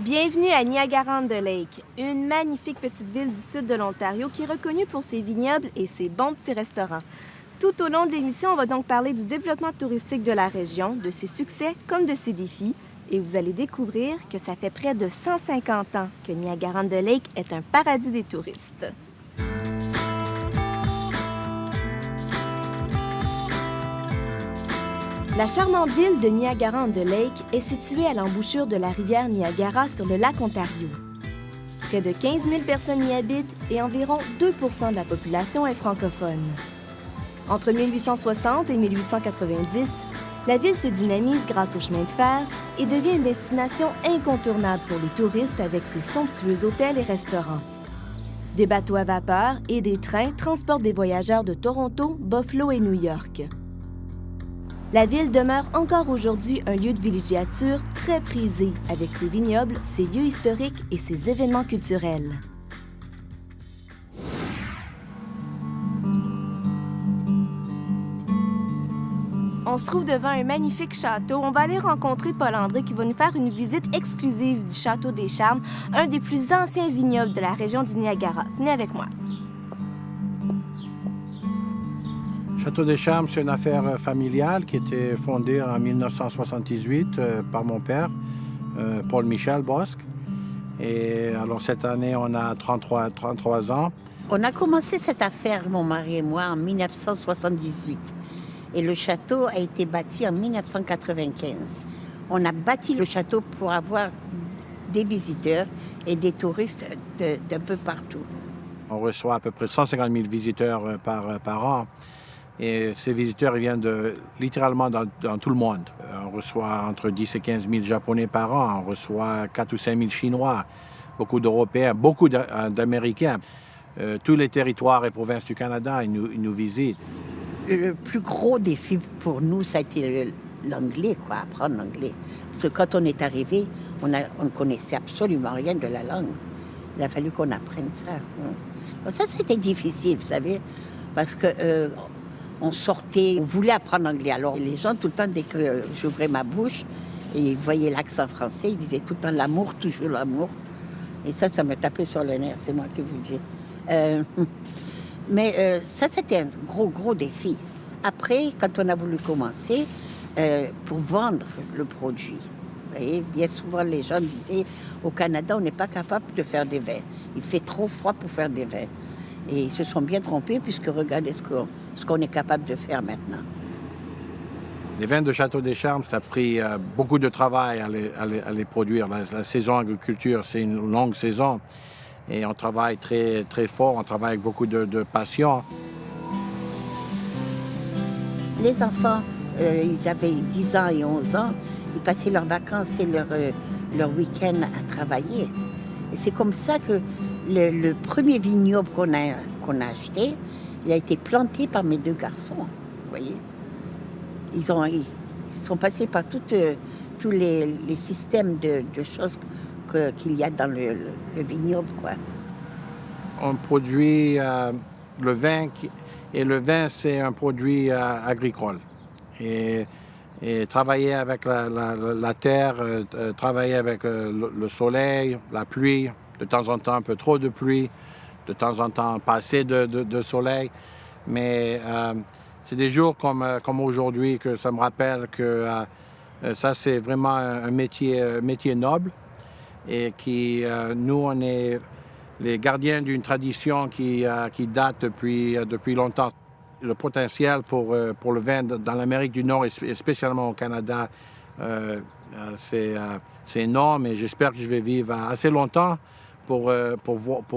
Bienvenue à Niagara-on-the-Lake, une magnifique petite ville du sud de l'Ontario qui est reconnue pour ses vignobles et ses bons petits restaurants. Tout au long de l'émission, on va donc parler du développement touristique de la région, de ses succès comme de ses défis, et vous allez découvrir que ça fait près de 150 ans que Niagara-on-the-Lake est un paradis des touristes. La charmante ville de Niagara-on-the-Lake est située à l'embouchure de la rivière Niagara sur le lac Ontario. Près de 15 000 personnes y habitent et environ 2 % de la population est francophone. Entre 1860 et 1890, la ville se dynamise grâce au chemin de fer et devient une destination incontournable pour les touristes avec ses somptueux hôtels et restaurants. Des bateaux à vapeur et des trains transportent des voyageurs de Toronto, Buffalo et New York. La ville demeure encore aujourd'hui un lieu de villégiature très prisé, avec ses vignobles, ses lieux historiques et ses événements culturels. On se trouve devant un magnifique château. On va aller rencontrer Paul-André qui va nous faire une visite exclusive du Château des Charmes, un des plus anciens vignobles de la région du Niagara. Venez avec moi. Château des Charmes, c'est une affaire familiale qui était fondée en 1978 par mon père, Paul-Michel Bosque. Et alors cette année, on a 33 ans. On a commencé cette affaire, mon mari et moi, en 1978. Et le château a été bâti en 1995. On a bâti le château pour avoir des visiteurs et des touristes d'un peu partout. On reçoit à peu près 150 000 visiteurs par an. Et ces visiteurs, ils viennent littéralement dans tout le monde. On reçoit entre 10 et 15 000 Japonais par an. On reçoit 4 ou 5 000 Chinois, beaucoup d'Européens, beaucoup d'Américains. Tous les territoires et provinces du Canada, ils nous visitent. Le plus gros défi pour nous, ça a été l'anglais, apprendre l'anglais. Parce que quand on est arrivé, on ne connaissait absolument rien de la langue. Il a fallu qu'on apprenne ça. Bon, ça, c'était difficile, vous savez, parce que... on sortait, on voulait apprendre l'anglais. Alors les gens, tout le temps, dès que j'ouvrais ma bouche, et ils voyaient l'accent français, ils disaient tout le temps l'amour, toujours l'amour. Et ça me tapait sur le nerf, c'est moi qui vous le dis. Mais ça, c'était un gros défi. Après, quand on a voulu commencer, pour vendre le produit, vous voyez, bien souvent, les gens disaient, au Canada, on n'est pas capable de faire des vins. Il fait trop froid pour faire des vins. Et ils se sont bien trompés, puisque regardez ce qu'on est capable de faire maintenant. Les vins de Château des Charmes, ça a pris beaucoup de travail à les produire. La saison agriculture, c'est une longue saison. Et on travaille très, très fort, on travaille avec beaucoup de passion. Les enfants, ils avaient 10 ans et 11 ans. Ils passaient leurs vacances et leur week-end à travailler. Et c'est comme ça que le premier vignoble qu'on a acheté, il a été planté par mes 2 garçons, vous voyez. Ils sont passés par tous les systèmes de choses qu'il y a dans le vignoble, quoi. On produit le vin, et le vin, c'est un produit agricole. Et travailler avec la terre, travailler avec le soleil, la pluie, de temps en temps un peu trop de pluie, de temps en temps pas assez de soleil. Mais c'est des jours comme aujourd'hui que ça me rappelle que ça, c'est vraiment un métier noble et qui, nous, on est les gardiens d'une tradition qui date depuis longtemps. Le potentiel pour le vin dans l'Amérique du Nord et spécialement au Canada, c'est énorme et j'espère que je vais vivre assez longtemps pour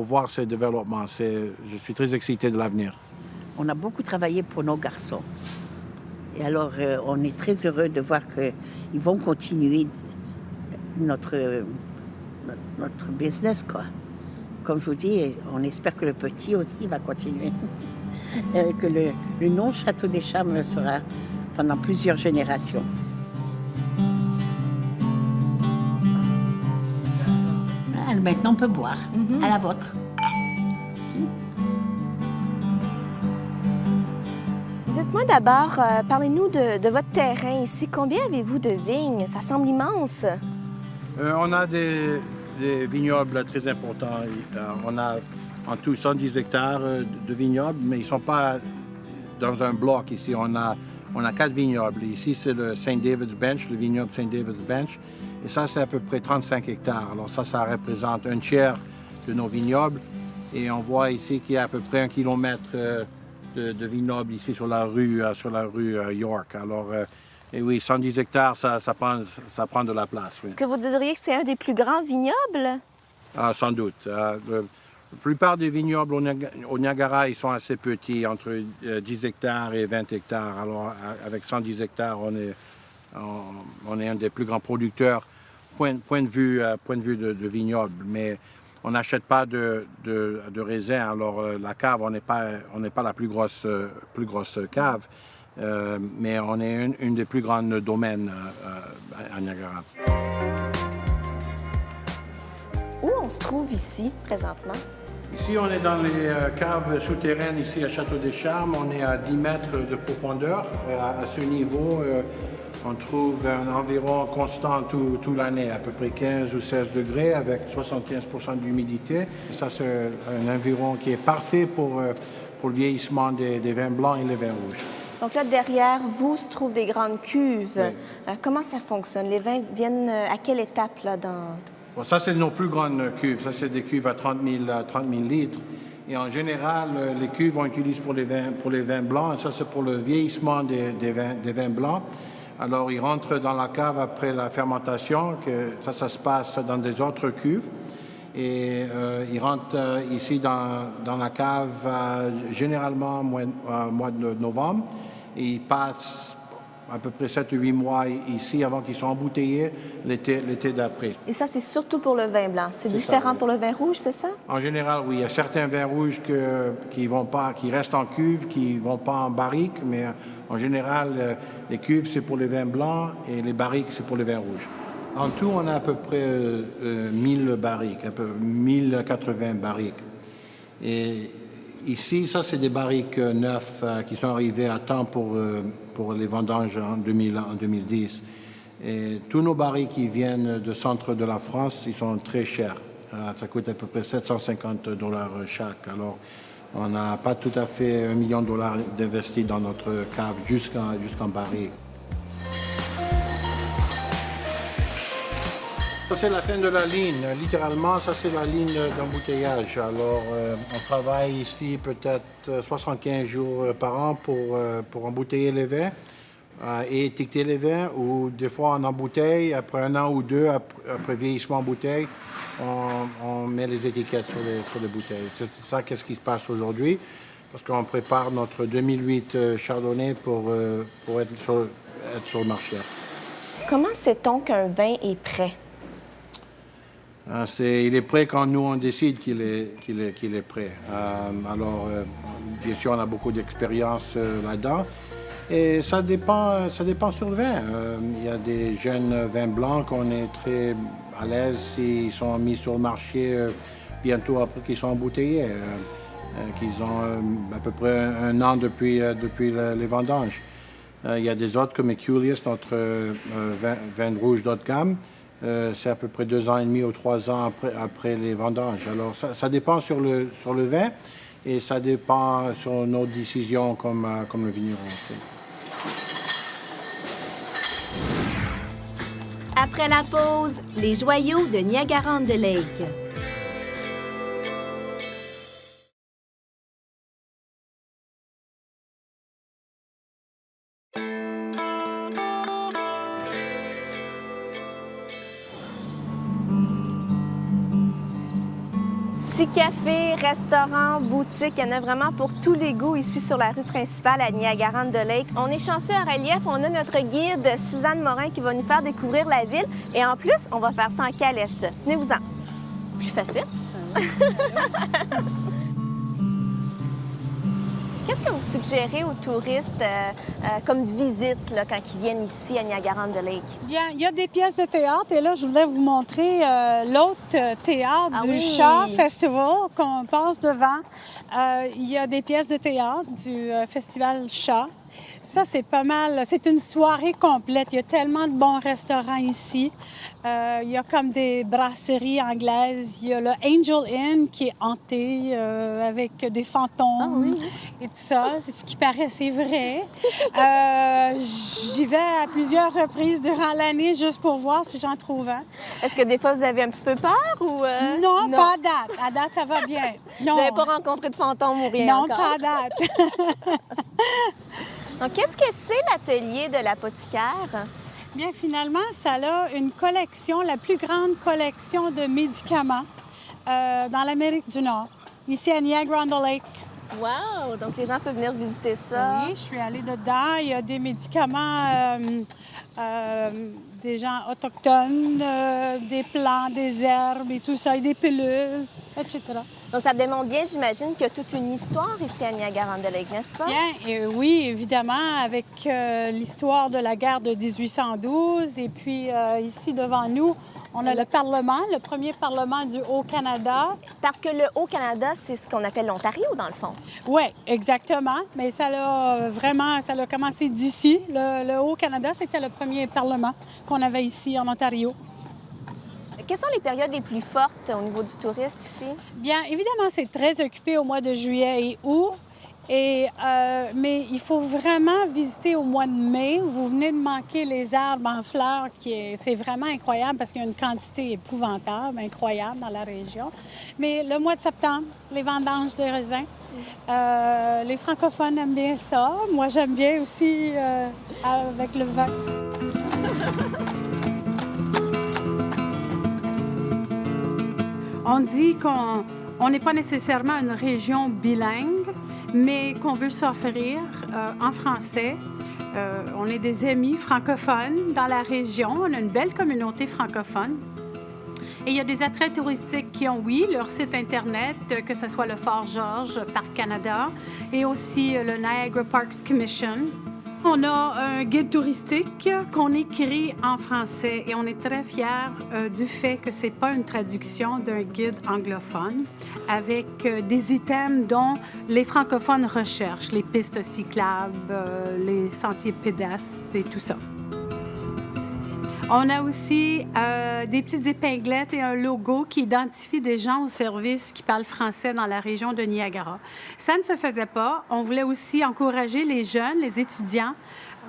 voir ce développement. Je suis très excité de l'avenir. On a beaucoup travaillé pour nos garçons. Et alors, on est très heureux de voir qu'ils vont continuer notre business, quoi. Comme je vous dis, on espère que le petit aussi va continuer. Que le nom Château des Charmes sera pendant plusieurs générations. Voilà, maintenant, on peut boire. À la vôtre. Dites-moi d'abord, parlez-nous de votre terrain ici. Combien avez-vous de vignes? Ça semble immense. On a des des vignobles très importants. On a en tout 110 hectares de vignobles, mais ils ne sont pas dans un bloc ici. On a 4 vignobles. Ici, c'est le St. David's Bench, le vignoble St. David's Bench. Et ça, c'est à peu près 35 hectares. Alors ça représente un tiers de nos vignobles. Et on voit ici qu'il y a à peu près 1 kilomètre de vignobles ici sur la rue York. Alors, et oui, 110 hectares, ça prend de la place. Oui. Est-ce que vous diriez que c'est un des plus grands vignobles? Ah, sans doute. La plupart des vignobles au Niagara, ils sont assez petits, entre 10 hectares et 20 hectares. Alors, avec 110 hectares, on est un des plus grands producteurs, point de vue de vignoble. Mais on n'achète pas de raisins. Alors, la cave, on n'est pas la plus grosse cave, mais on est une des plus grandes domaines à Niagara. Où on se trouve ici, présentement? Ici, on est dans les caves souterraines, ici à Château-des-Charmes. On est à 10 mètres de profondeur. À ce niveau, on trouve un environ constant toute l'année, à peu près 15 ou 16 degrés, avec 75% d'humidité. Ça, c'est un environ qui est parfait pour le vieillissement des vins blancs et les vins rouges. Donc là, derrière vous se trouvent des grandes cuves. Oui. Comment ça fonctionne? Les vins viennent à quelle étape là, dans... Bon, ça, c'est nos plus grandes cuves. Ça, c'est des cuves à 30 000 litres. Et en général, les cuves, on utilise pour les vins blancs. Et ça, c'est pour le vieillissement des vins blancs. Alors, ils rentrent dans la cave après la fermentation. Ça se passe dans des autres cuves. Et ils rentrent ici dans la cave généralement au mois de novembre. Et ils passent à peu près 7 ou 8 mois ici avant qu'ils soient embouteillés l'été d'après. Et ça, c'est surtout pour le vin blanc. C'est différent pour le vin rouge, c'est ça? En général, oui. Il y a certains vins rouges qui restent en cuve, qui ne vont pas en barrique, mais en général, les cuves, c'est pour les vins blancs et les barriques, c'est pour les vins rouges. En tout, on a à peu près 1000 barriques, un peu 1080 barriques. Et ici, ça, c'est des barriques neufs qui sont arrivées à temps pour les vendanges en 2010. Et tous nos barriques qui viennent du centre de la France, ils sont très chers. Ça coûte à peu près 750 $ chaque. Alors, on n'a pas tout à fait $1 million d'investis dans notre cave jusqu'en barrique. Ça, c'est la fin de la ligne. Littéralement, ça, c'est la ligne d'embouteillage. Alors, on travaille ici peut-être 75 jours par an pour embouteiller les vins et étiqueter les vins. Ou des fois, on embouteille. Après 1 an ou 2, après vieillissement en bouteille, on met les étiquettes sur les bouteilles. C'est ça, qu'est-ce qui se passe aujourd'hui. Parce qu'on prépare notre 2008 Chardonnay pour être sur le marché. Comment sait-on qu'un vin est prêt? Il est prêt quand nous, on décide qu'il est prêt. Alors, bien sûr, on a beaucoup d'expérience là-dedans. Et ça dépend sur le vin. Il y a des jeunes vins blancs qu'on est très à l'aise s'ils sont mis sur le marché bientôt après qu'ils sont embouteillés, qu'ils ont à peu près 1 an depuis les vendanges. Il y a des autres comme Eculius, notre vin rouge d'haut de gamme. C'est à peu près 2 ans et demi ou 3 ans après les vendanges. Alors, ça dépend sur le vin et ça dépend sur nos décisions comme le vigneron. Après la pause, les joyaux de Niagara-on-the-Lake. Petit café, restaurant, boutique, il y en a vraiment pour tous les goûts ici sur la rue principale à Niagara-on-the-Lake. On est chanceux à Relief, on a notre guide Suzanne Morin qui va nous faire découvrir la ville et en plus, on va faire ça en calèche. Tenez-vous-en. Plus facile. Qu'est-ce que vous suggérez aux touristes comme visite là, quand ils viennent ici à Niagara-on-the-Lake? Bien, il y a des pièces de théâtre et là, je voulais vous montrer l'autre théâtre du oui. Chat Festival qu'on passe devant. Il y a des pièces de théâtre du Festival Chat Ça, c'est pas mal. C'est une soirée complète. Il y a tellement de bons restaurants ici. Il y a comme des brasseries anglaises. Il y a le Angel Inn qui est hanté avec des fantômes et tout ça. Ce qui paraît, c'est vrai. J'y vais à plusieurs reprises durant l'année juste pour voir si j'en trouve un. Est-ce que des fois, vous avez un petit peu peur ou... Non, pas à date. À date, ça va bien. Non. Vous n'avez pas rencontré de fantômes ou rien Non, encore? pas à date. Donc, qu'est-ce que c'est l'atelier de l'apothicaire? Bien, finalement, ça a une collection, la plus grande collection de médicaments dans l'Amérique du Nord, ici à Niagara-on-the-Lake. Wow! Donc, les gens peuvent venir visiter ça. Oui, je suis allée dedans. Il y a des médicaments, des gens autochtones, des plants, des herbes et tout ça, et des pilules, etc. Donc, ça démontre bien, j'imagine, qu'il y a toute une histoire ici à Niagara-on-the-Lake, n'est-ce pas? Bien, et oui, évidemment, avec l'histoire de la guerre de 1812. Et puis, ici, devant nous, on a le Parlement, le premier Parlement du Haut-Canada. Parce que le Haut-Canada, c'est ce qu'on appelle l'Ontario, dans le fond. Oui, exactement. Mais ça a commencé d'ici. Le Haut-Canada, c'était le premier Parlement qu'on avait ici, en Ontario. Quelles sont les périodes les plus fortes au niveau du tourisme ici? Bien, évidemment, c'est très occupé au mois de juillet et août. Mais il faut vraiment visiter au mois de mai. Vous venez de manquer les arbres en fleurs, c'est vraiment incroyable parce qu'il y a une quantité épouvantable, incroyable dans la région. Mais le mois de septembre, les vendanges de raisins. Les francophones aiment bien ça. Moi, j'aime bien aussi avec le vin. On dit qu'on n'est pas nécessairement une région bilingue, mais qu'on veut s'offrir en français. On est des amis francophones dans la région. On a une belle communauté francophone. Et il y a des attraits touristiques qui ont, oui, leur site Internet, que ce soit le Fort Georges, Parc Canada, et aussi le Niagara Parks Commission. On a un guide touristique qu'on écrit en français et on est très fiers du fait que c'est pas une traduction d'un guide anglophone avec des items dont les francophones recherchent, les pistes cyclables, les sentiers pédestres et tout ça. On a aussi des petites épinglettes et un logo qui identifie des gens au service qui parlent français dans la région de Niagara. Ça ne se faisait pas. On voulait aussi encourager les jeunes, les étudiants,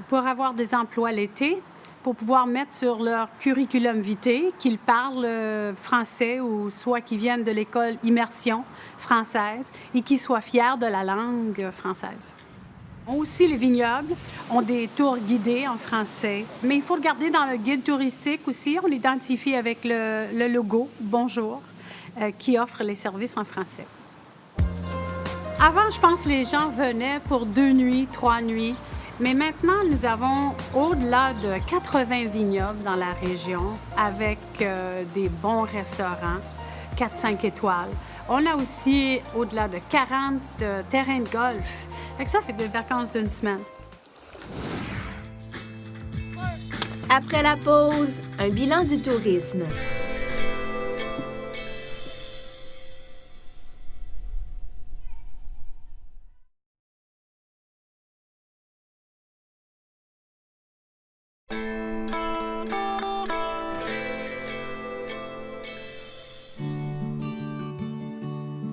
pour avoir des emplois l'été, pour pouvoir mettre sur leur curriculum vitae qu'ils parlent français ou soit qu'ils viennent de l'école Immersion française et qu'ils soient fiers de la langue française. Aussi, les vignobles ont des tours guidés en français, mais il faut regarder dans le guide touristique aussi, on identifie avec le logo « Bonjour » qui offre les services en français. Avant, je pense que les gens venaient pour 2 nuits, 3 nuits, mais maintenant, nous avons au-delà de 80 vignobles dans la région avec des bons restaurants, 4-5 étoiles. On a aussi au-delà de 40 terrains de golf. Fait que ça, c'est des vacances d'une semaine. Après la pause, un bilan du tourisme.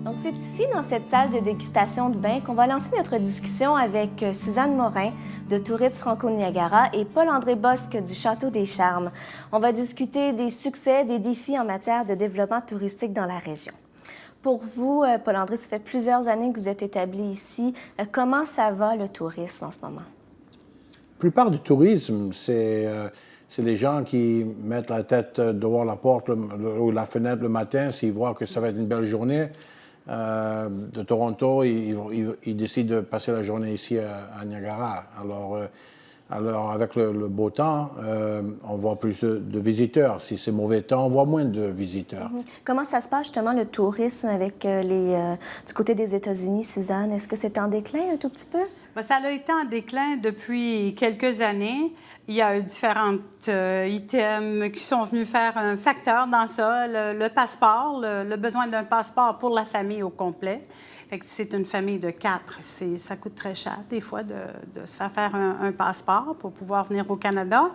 Donc, c'est ici, dans cette salle de dégustation de vin, qu'on va lancer notre discussion avec Suzanne Morin, de Tourisme Franco-Niagara, et Paul-André Bosque, du Château des Charmes. On va discuter des succès, des défis en matière de développement touristique dans la région. Pour vous, Paul-André, ça fait plusieurs années que vous êtes établi ici. Comment ça va, le tourisme, en ce moment? La plupart du tourisme, c'est les gens qui mettent la tête devant la porte ou la fenêtre le matin s'ils voient que ça va être une belle journée. De Toronto, ils décident de passer la journée ici à Niagara. Alors avec le beau temps, on voit plus de visiteurs. Si c'est mauvais temps, on voit moins de visiteurs. Comment ça se passe justement le tourisme avec du côté des États-Unis, Suzanne? Est-ce que c'est en déclin un tout petit peu? Bien, ça a été en déclin depuis quelques années. Il y a eu différents items qui sont venus faire un facteur dans ça. Le passeport, le besoin d'un passeport pour la famille au complet. Fait que si c'est une famille de 4, ça coûte très cher, des fois, de se faire un passeport pour pouvoir venir au Canada.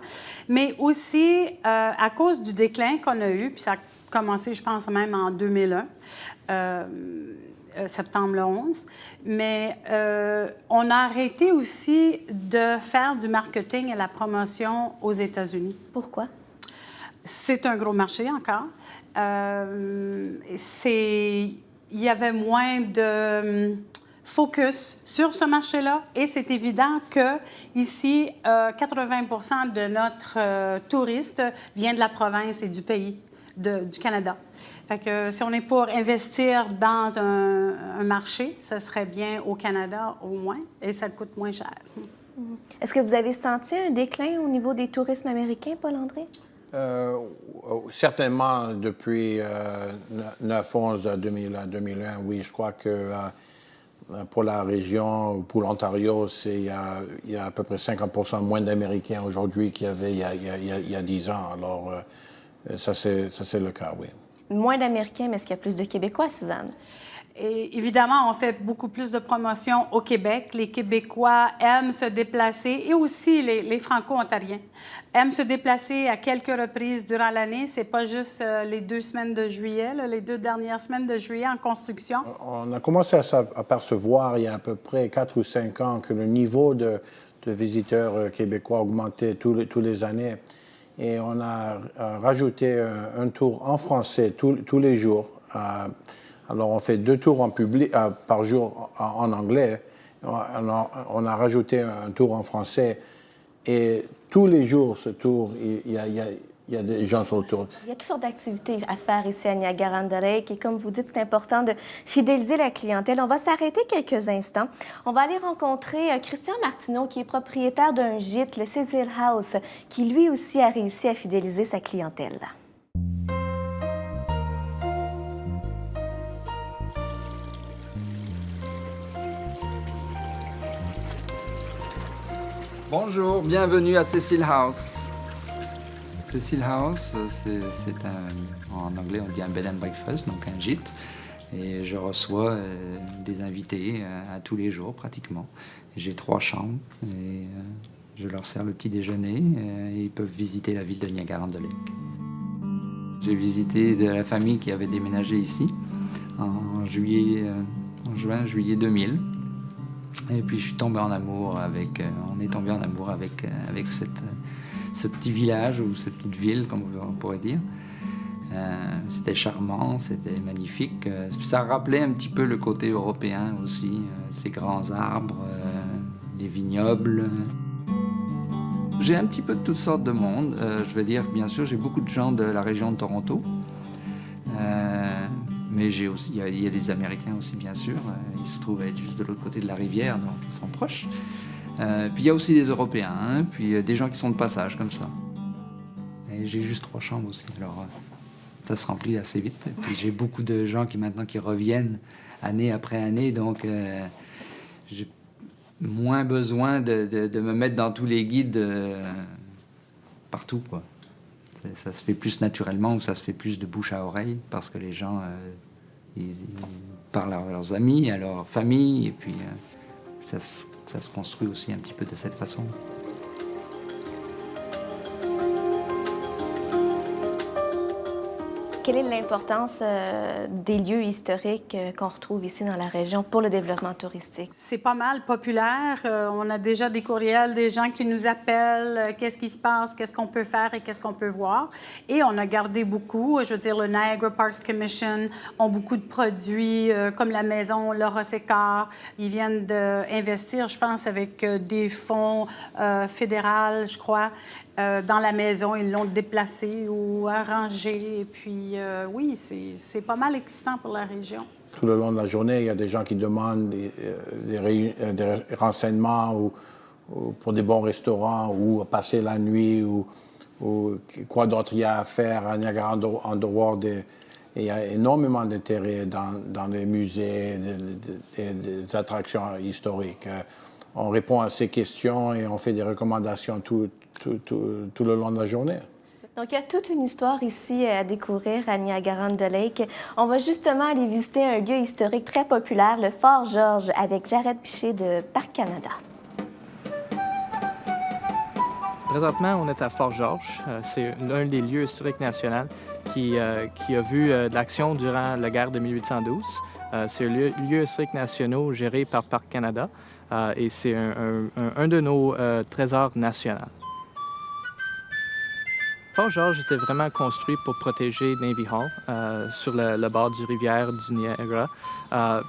Mais aussi, à cause du déclin qu'on a eu, puis ça a commencé, je pense, même en 2001, septembre le 11, mais on a arrêté aussi de faire du marketing et la promotion aux États-Unis. Pourquoi? C'est un gros marché encore. Il y avait moins de focus sur ce marché-là et c'est évident que ici, 80 de notre touristes vient de la province et du pays, du Canada. Fait que si on est pour investir dans un marché, ce serait bien au Canada au moins et ça coûte moins cher. Est-ce que vous avez senti un déclin au niveau des tourismes américains, Paul-André? Certainement, depuis 9-11 2001, oui, je crois que pour la région, pour l'Ontario, il y a à peu près 50 moins d'Américains aujourd'hui qu'il y avait il y a 10 ans. Alors, ça, c'est le cas, oui. Moins d'Américains, mais est-ce qu'il y a plus de Québécois, Suzanne? Et évidemment, on fait beaucoup plus de promotion au Québec. Les Québécois aiment se déplacer et aussi les Franco-Ontariens aiment se déplacer à quelques reprises durant l'année. C'est pas juste les 2 semaines de juillet, les 2 dernières semaines de juillet en construction. On a commencé à s'apercevoir il y a à peu près 4 ou 5 ans que le niveau de visiteurs québécois augmentait tous les années. Et on a rajouté un tour en français tous les jours. Alors, on fait 2 tours par jour en anglais. On a rajouté un tour en français. Et tous les jours, ce tour, il y a des gens sur le tour. Il y a toutes sortes d'activités à faire ici à Niagara-on-the-Lake. Et comme vous dites, c'est important de fidéliser la clientèle. On va s'arrêter quelques instants. On va aller rencontrer Christian Martineau, qui est propriétaire d'un gîte, le Cecil House, qui lui aussi a réussi à fidéliser sa clientèle. Bonjour, bienvenue à Cecil House. Cecil House, c'est en anglais on dit un bed and breakfast, donc un gîte. Et je reçois des invités à tous les jours pratiquement. J'ai 3 chambres et je leur sers le petit déjeuner et ils peuvent visiter la ville de Niagara-on-the-Lake. J'ai visité de la famille qui avait déménagé ici en juin-juillet 2000. Et puis je suis tombé en amour on est tombé en amour avec ce petit village ou cette petite ville, comme on pourrait dire. C'était charmant, c'était magnifique. Ça rappelait un petit peu le côté européen aussi, ces grands arbres, les vignobles. J'ai un petit peu de toutes sortes de monde. Je veux dire, bien sûr, j'ai beaucoup de gens de la région de Toronto. Mais il y a des Américains aussi, bien sûr. Ils se trouvent être juste de l'autre côté de la rivière, donc ils sont proches. Puis il y a aussi des Européens, puis des gens qui sont de passage, comme ça. Et j'ai juste 3 chambres aussi, alors ça se remplit assez vite. Et puis j'ai beaucoup de gens qui reviennent année après année, donc j'ai moins besoin de me mettre dans tous les guides partout, quoi. Ça se fait plus naturellement ou ça se fait plus de bouche à oreille parce que les gens ils parlent à leurs amis, à leur famille et puis ça se construit aussi un petit peu de cette façon. Quelle est l'importance des lieux historiques qu'on retrouve ici dans la région pour le développement touristique? C'est pas mal populaire. On a déjà des courriels, des gens qui nous appellent, qu'est-ce qui se passe, qu'est-ce qu'on peut faire et qu'est-ce qu'on peut voir. Et on a gardé beaucoup. Je veux dire, le Niagara Parks Commission ont beaucoup de produits comme la maison Laura Sécard. Ils viennent d'investir, je pense, avec des fonds fédéraux, je crois. Dans la maison, ils l'ont déplacé ou arrangé. Et puis, oui, c'est pas mal excitant pour la région. Tout le long de la journée, il y a des gens qui demandent des renseignements ou pour des bons restaurants ou passer la nuit ou quoi d'autre il y a à faire à Niagara en dehors des... Il y a énormément d'intérêt dans les musées, des attractions historiques. on répond à ces questions et on fait des recommandations tout le long de la journée. Donc, il y a toute une histoire ici à découvrir à Niagara-on-the-Lake. On va justement aller visiter un lieu historique très populaire, le Fort Georges, avec Jared Piché de Parc Canada. Présentement, on est à Fort Georges. C'est l'un des lieux historiques nationaux qui a vu de l'action durant la guerre de 1812. C'est un lieu historique national géré par Parc Canada et c'est un de nos trésors nationaux. Fort Georges était vraiment construit pour protéger Navy Hall sur le bord du rivière du Niagara.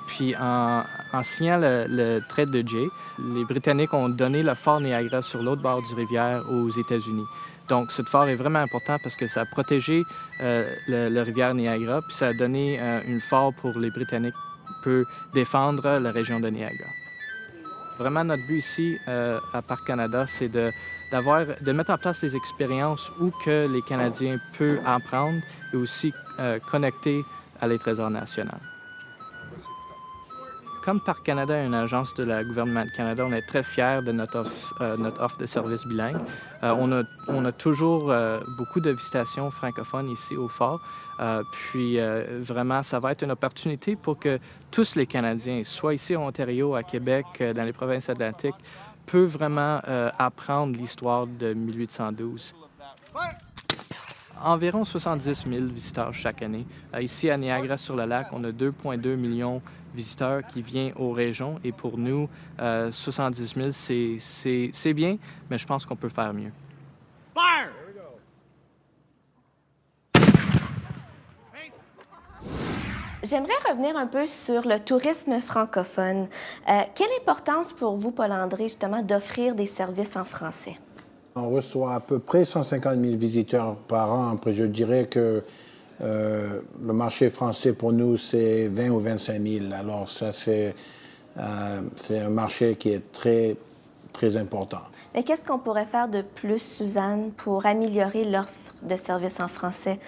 Puis en signant le traité de Jay, les Britanniques ont donné le fort Niagara sur l'autre bord du rivière aux États-Unis. Donc, ce fort est vraiment important parce que ça a protégé le rivière Niagara, puis ça a donné une fort pour les Britanniques pour défendre la région de Niagara. Vraiment, notre but ici, à Parc Canada, c'est de mettre en place des expériences où que les Canadiens peuvent apprendre et aussi connecter à les trésors nationaux. Comme Parc Canada est une agence de la gouvernement du Canada, on est très fiers de notre offre de services bilingues. On a toujours beaucoup de visitations francophones ici au fort. Puis vraiment, ça va être une opportunité pour que tous les Canadiens, soit ici en Ontario, à Québec, dans les provinces atlantiques, peuvent vraiment apprendre l'histoire de 1812. Environ 70 000 visiteurs chaque année. Ici à Niagara-sur-le-Lac, on a 2,2 millions de visiteurs qui viennent aux régions et pour nous, 70 000, c'est bien, mais je pense qu'on peut faire mieux. Fire! J'aimerais revenir un peu sur le tourisme francophone. Quelle importance pour vous, Paul-André, justement, d'offrir des services en français? On reçoit à peu près 150 000 visiteurs par an. Après, je dirais que le marché français, pour nous, c'est 20 ou 25 000. Alors ça, c'est un marché qui est très, très important. Mais qu'est-ce qu'on pourrait faire de plus, Suzanne, pour améliorer l'offre de services en français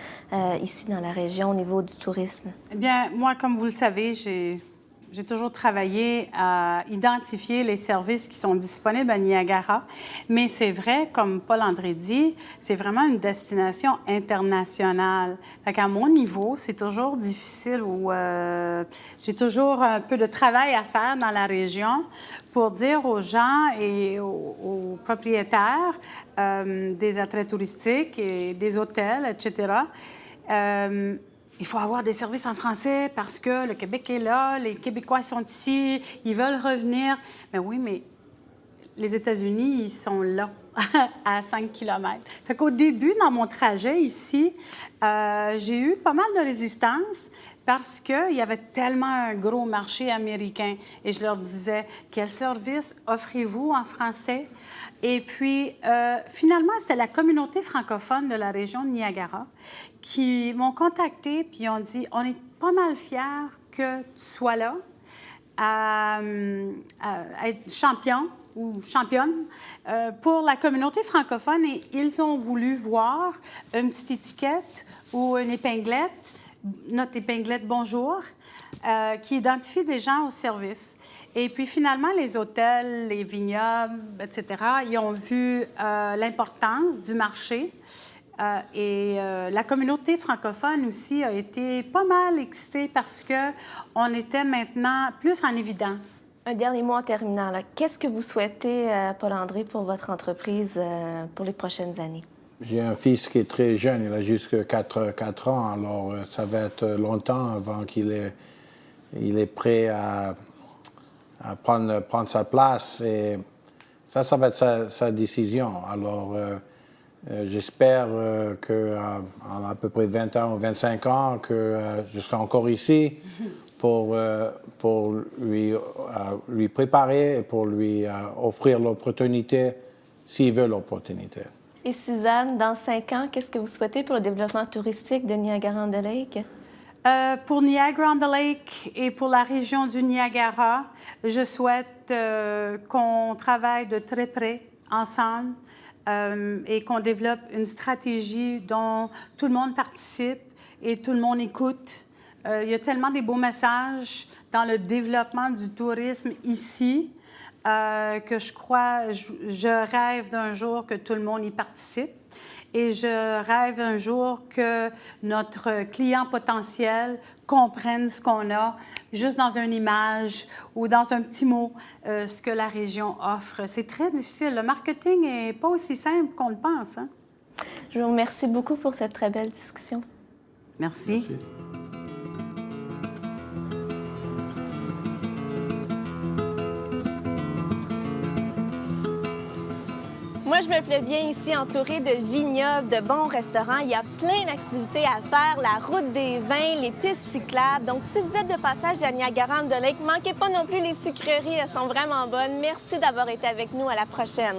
ici dans la région au niveau du tourisme? Eh bien, moi, comme vous le savez, j'ai toujours travaillé à identifier les services qui sont disponibles à Niagara. Mais c'est vrai, comme Paul-André dit, c'est vraiment une destination internationale. Fait qu'à mon niveau, c'est toujours difficile ou j'ai toujours un peu de travail à faire dans la région pour dire aux gens et aux propriétaires des attraits touristiques et des hôtels, etc., il faut avoir des services en français parce que le Québec est là, les Québécois sont ici, ils veulent revenir. Mais oui, mais les États-Unis, ils sont là, à 5 km. Fait qu'au début, dans mon trajet ici, j'ai eu pas mal de résistance parce qu'il y avait tellement un gros marché américain. Et je leur disais, quel service offrez-vous en français? Et puis, finalement, c'était la communauté francophone de la région de Niagara qui m'ont contacté puis ont dit, on est pas mal fiers que tu sois là à être champion ou championne pour la communauté francophone. Et ils ont voulu voir une petite étiquette ou une épinglette, notre épinglette Bonjour, qui identifie des gens au service. Et puis, finalement, les hôtels, les vignobles, etc., ils ont vu l'importance du marché. Et la communauté francophone aussi a été pas mal excitée parce qu'on était maintenant plus en évidence. Un dernier mot en terminant. Qu'est-ce que vous souhaitez, Paul-André, pour votre entreprise pour les prochaines années? J'ai un fils qui est très jeune, il a juste 4 ans, alors ça va être longtemps avant qu'il est prêt à prendre sa place. Et ça va être sa décision. Alors, j'espère qu'en à peu près 20 ans ou 25 ans, que je serai encore ici pour lui préparer et pour lui offrir l'opportunité, s'il veut l'opportunité. Et Suzanne, dans 5 ans, qu'est-ce que vous souhaitez pour le développement touristique de Niagara-on-the-Lake? Pour Niagara-on-the-Lake et pour la région du Niagara, je souhaite qu'on travaille de très près ensemble et qu'on développe une stratégie dont tout le monde participe et tout le monde écoute. Il y a tellement des beaux messages dans le développement du tourisme ici. que je rêve d'un jour que tout le monde y participe. Et je rêve un jour que notre client potentiel comprenne ce qu'on a, juste dans une image ou dans un petit mot, ce que la région offre. C'est très difficile. Le marketing n'est pas aussi simple qu'on le pense. Hein? Je vous remercie beaucoup pour cette très belle discussion. Merci. Merci. Moi, je me plais bien ici, entourée de vignobles, de bons restaurants. Il y a plein d'activités à faire, la route des vins, les pistes cyclables. Donc, si vous êtes de passage à Niagara-on-the-Lake, manquez pas non plus les sucreries, elles sont vraiment bonnes. Merci d'avoir été avec nous. À la prochaine.